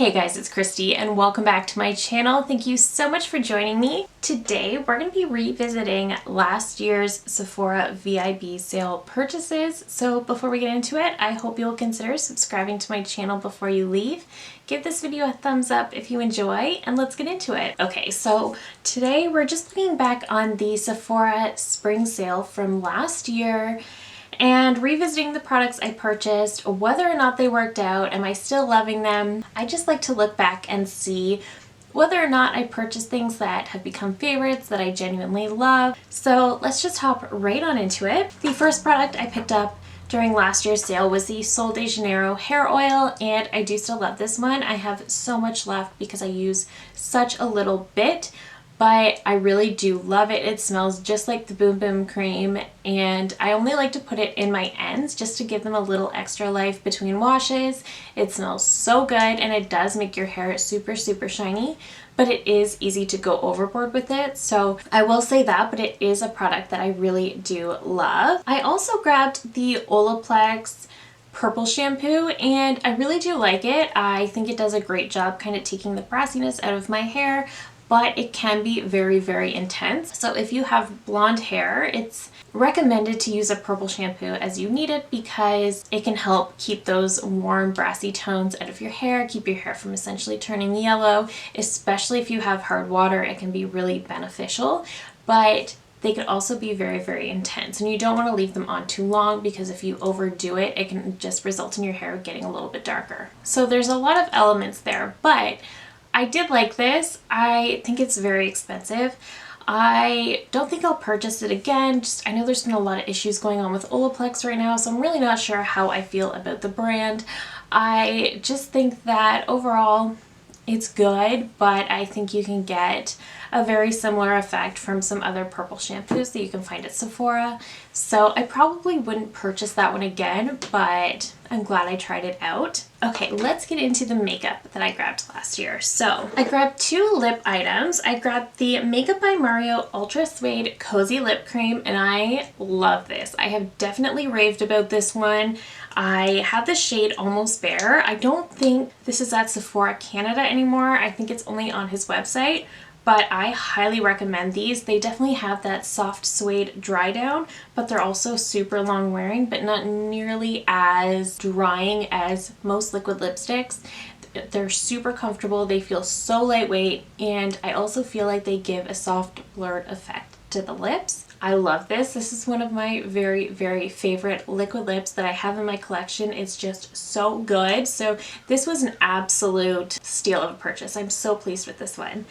Hey guys, it's Christy and welcome back to my channel. Thank you so much for joining me. Today we're going to be revisiting last year's Sephora VIB sale purchases. So before we get into it, I hope you'll consider subscribing to my channel before you leave. Give this video a thumbs up if you enjoy, and let's get into it. Okay, so today we're just looking back on the Sephora spring sale from last year and revisiting the products I purchased, whether or not they worked out, am I still loving them? I just like to look back and see whether or not I purchased things that have become favorites that I genuinely love. So let's just hop right on into it. The first product I picked up during last year's sale was the Sol de Janeiro hair oil, and I do still love this one. I have so much left because I use such a little bit, but I really do love it. It smells just like the Boom Boom cream, and I only like to put it in my ends just to give them a little extra life between washes. It smells so good, and it does make your hair super shiny, but it is easy to go overboard with it. So I will say that, but it is a product that I really do love. I also grabbed the Olaplex purple shampoo, and I really do like it. I think it does a great job kind of taking the brassiness out of my hair, but it can be very intense. So if you have blonde hair, it's recommended to use a purple shampoo as you need it because it can help keep those warm brassy tones out of your hair, keep your hair from essentially turning yellow, especially if you have hard water. It can be really beneficial, but they could also be very intense, and you don't want to leave them on too long because if you overdo it, it can just result in your hair getting a little bit darker. So there's a lot of elements there, but I did like this. I think it's very expensive. I don't think I'll purchase it again. I know there's been a lot of issues going on with Olaplex right now, so I'm really not sure how I feel about the brand. I just think that overall it's good, but I think you can get a very similar effect from some other purple shampoos that you can find at Sephora. So I probably wouldn't purchase that one again, but I'm glad I tried it out. Okay, let's get into the makeup that I grabbed last year. So I grabbed two lip items. I grabbed the Makeup by Mario Ultra Suede Cozy Lip Cream, and I love this. I have definitely raved about this one. I have the shade Almost Bare. I don't think this is at Sephora Canada anymore. I think it's only on his website, but I highly recommend these. They definitely have that soft suede dry down, but they're also super long wearing, but not nearly as drying as most liquid lipsticks. They're super comfortable. They feel so lightweight, and I also feel like they give a soft blurred effect to the lips. I love this. This is one of my very favorite liquid lips that I have in my collection. It's just so good. So this was an absolute steal of a purchase. I'm so pleased with this one.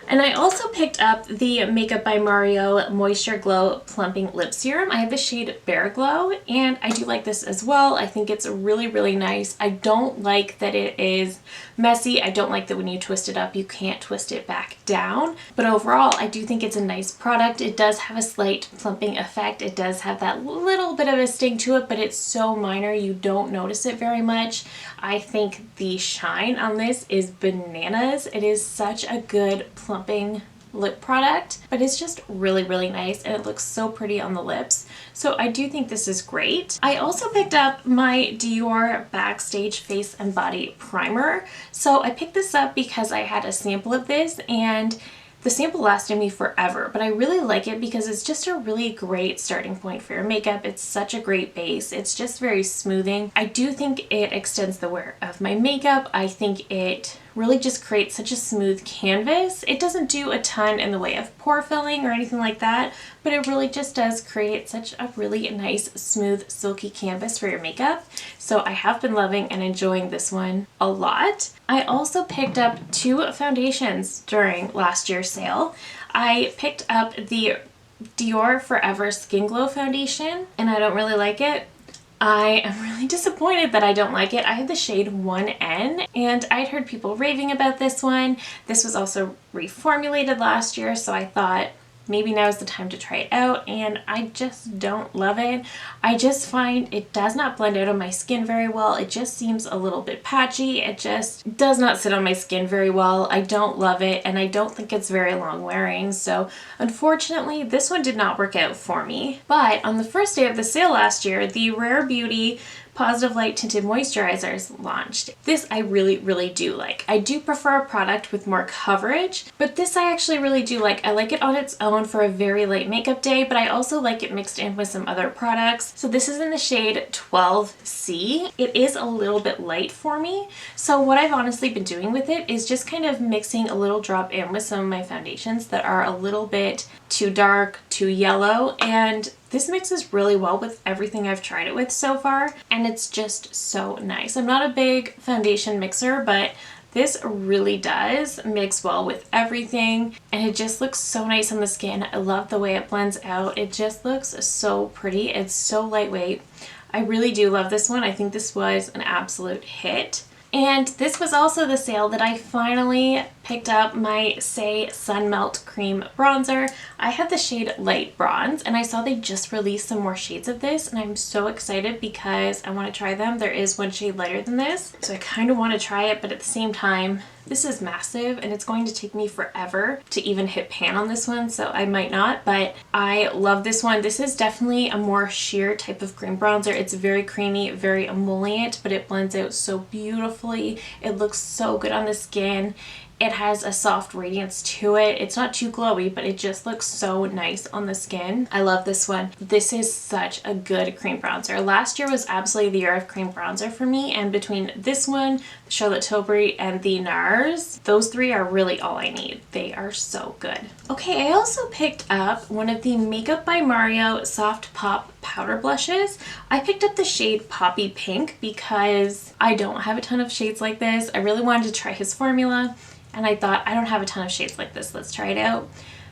And I also picked up the Makeup by Mario Moisture Glow Plumping Lip Serum. I have the shade Bare Glow, and I do like this as well. I think it's really nice. I don't like that it is messy. I don't like that when you twist it up, you can't twist it back down. But overall, I do think it's a nice product. It does have a slight plumping effect. It does have that little bit of a sting to it, but it's so minor you don't notice it very much. I think the shine on this is bananas. It is such a good plumping lip product, but it's just really nice, and it looks so pretty on the lips. So I do think this is great. I also picked up my Dior Backstage Face and Body Primer. So I picked this up because I had a sample of this, and the sample lasted me forever, but I really like it because it's just a really great starting point for your makeup. It's such a great base. It's just very smoothing. I do think it extends the wear of my makeup. I think it really just creates such a smooth canvas. It doesn't do a ton in the way of pore filling or anything like that, but it really just does create such a really nice, smooth, silky canvas for your makeup. So I have been loving and enjoying this one a lot. I also picked up two foundations during last year's sale. I picked up the Dior Forever Skin Glow Foundation, and I don't really like it. I am really disappointed that I don't like it. I have the shade 1N, and I'd heard people raving about this one. This was also reformulated last year, so I thought maybe now is the time to try it out, and I just don't love it. I just find it does not blend out on my skin very well. It just seems a little bit patchy. It just does not sit on my skin very well. I don't love it, and I don't think it's very long wearing. So unfortunately, this one did not work out for me. But on the first day of the sale last year, the Rare Beauty Positive Light Tinted Moisturizers launched. This I really do like. I do prefer a product with more coverage, but this I actually really do like. I like it on its own for a very light makeup day, but I also like it mixed in with some other products. So this is in the shade 12C. It is a little bit light for me. So what I've honestly been doing with it is just kind of mixing a little drop in with some of my foundations that are a little bit too dark, too yellow, and this mixes really well with everything I've tried it with so far, and it's just so nice. I'm not a big foundation mixer, but this really does mix well with everything, and it just looks so nice on the skin. I love the way it blends out. It just looks so pretty. It's so lightweight. I really do love this one. I think this was an absolute hit. And this was also the sale that I finally picked up my Say Sun Melt Cream Bronzer. I have the shade Light Bronze, and I saw they just released some more shades of this, and I'm so excited because I want to try them. There is one shade lighter than this, so I kind of want to try it, but at the same time, this is massive and it's going to take me forever to even hit pan on this one, so I might not, but I love this one. This is definitely a more sheer type of cream bronzer. It's very creamy, very emollient, but it blends out so beautifully. It looks so good on the skin. It has a soft radiance to it. It's not too glowy, but it just looks so nice on the skin. I love this one. This is such a good cream bronzer. Last year was absolutely the year of cream bronzer for me, and between this one, the Charlotte Tilbury, and the NARS, those three are really all I need. They are so good. Okay, I also picked up one of the Makeup by Mario Soft Pop powder blushes. I picked up the shade Poppy Pink because I don't have a ton of shades like this. I really wanted to try his formula, and I thought, I don't have a ton of shades like this, let's try it out.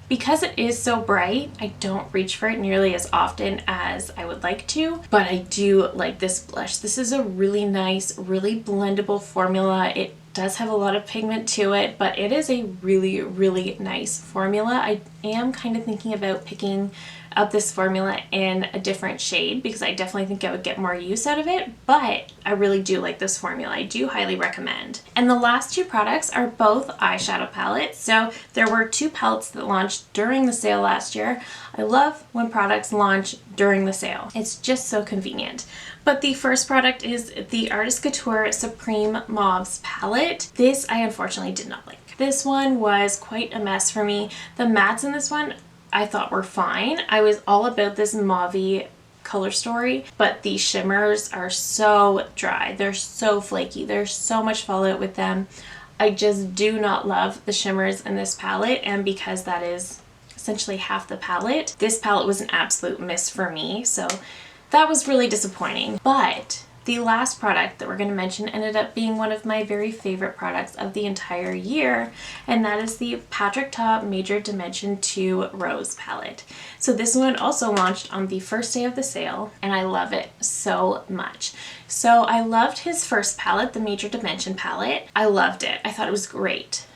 Because it is so bright, I don't reach for it nearly as often as I would like to, but I do like this blush. This is a really nice, really blendable formula. It does have a lot of pigment to it, but it is a really nice formula. I am kind of thinking about picking up this formula in a different shade because I definitely think I would get more use out of it, but I really do like this formula. I do highly recommend. And the last two products are both eyeshadow palettes. So there were two palettes that launched during the sale last year. I love when products launch during the sale. It's just so convenient. But the first product is the Artist Couture Supreme Mauves palette. This I unfortunately did not like. This one was quite a mess for me. The mattes in this one I thought were fine. I was all about this mauve-y color story, but the shimmers are so dry. They're so flaky. There's so much fallout with them. I just do not love the shimmers in this palette, and because that is essentially half the palette, this palette was an absolute miss for me, so that was really disappointing. But the last product that we're going to mention ended up being one of my very favorite products of the entire year, and that is the Patrick Ta Major Dimension 2 Rose palette. So this one also launched on the first day of the sale, and I love it so much. So I loved his first palette, the Major Dimension palette. I loved it. I thought it was great.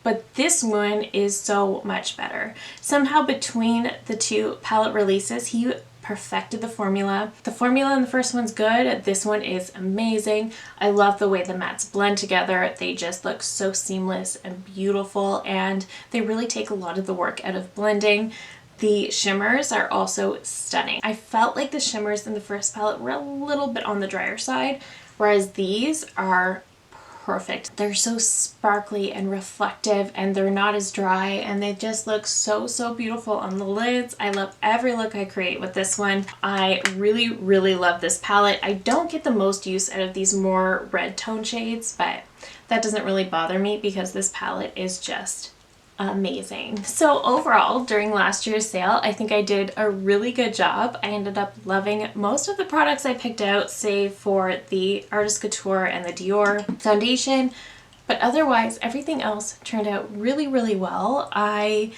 But this one is so much better. Somehow between the two palette releases, he perfected the formula. The formula in the first one's good. This one is amazing. I love the way the mattes blend together. They just look so seamless and beautiful, and they really take a lot of the work out of blending. The shimmers are also stunning. I felt like the shimmers in the first palette were a little bit on the drier side, whereas these are perfect. They're so sparkly and reflective, and they're not as dry, and they just look so beautiful on the lids. I love every look I create with this one. I really love this palette. I don't get the most use out of these more red tone shades, but that doesn't really bother me because this palette is just amazing. So overall, during last year's sale, I think I did a really good job. I ended up loving most of the products I picked out, save for the Artist Couture and the Dior foundation, but otherwise everything else turned out really well. I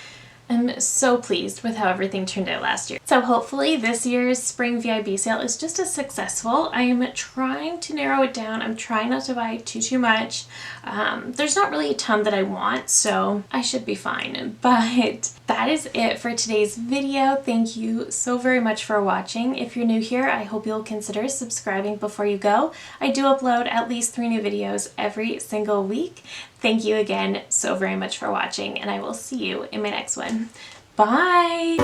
am so pleased with how everything turned out last year. So hopefully this year's spring VIB sale is just as successful. I am trying to narrow it down. I'm trying not to buy too much. There's not really a ton that I want, so I should be fine. But that is it for today's video. Thank you so very much for watching. If you're new here, I hope you'll consider subscribing before you go. I do upload at least 3 new videos every single week. Thank you again so very much for watching, and I will see you in my next one. Bye!